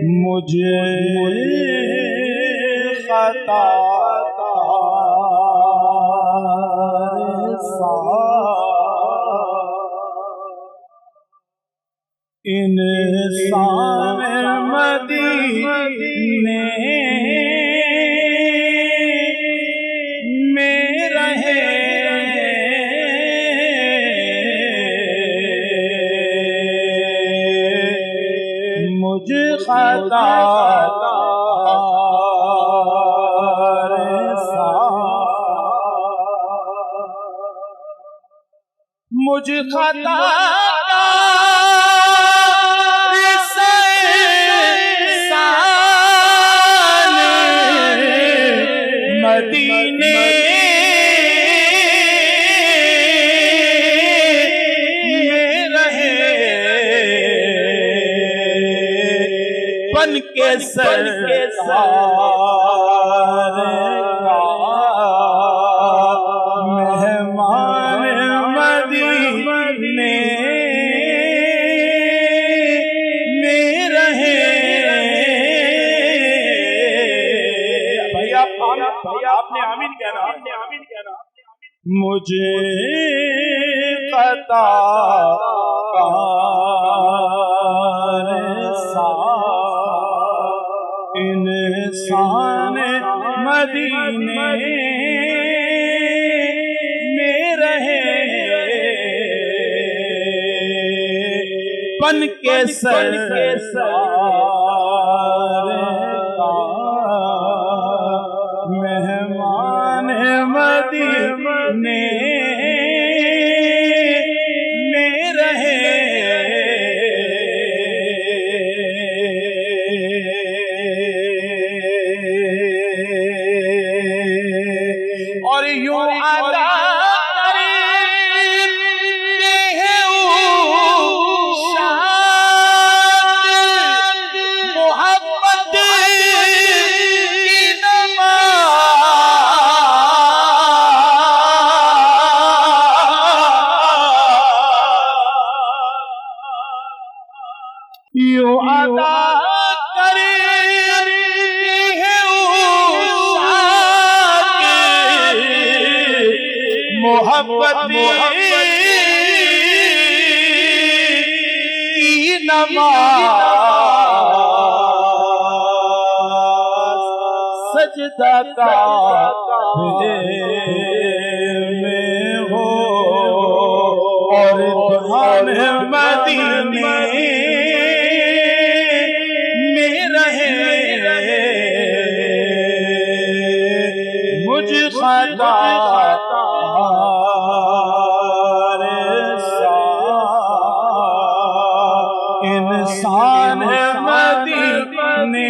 مجھے خطا انسان مدینے میں رہے مجھ خطا مجھ خطا مدینے میں رہے بن کے سرکار کا مہمان مدینے میں رہے آپ نے آمین کہنا مجھے خطا انسان مدینے میں رہے بن کے سرکار مہمان مدینے میں رہے اور یوں ادا یوں ادا کرے محبت کی نماز سجدہ کعبے میں ہو اور دھیان مدینے مجھ خطا انسان مدینے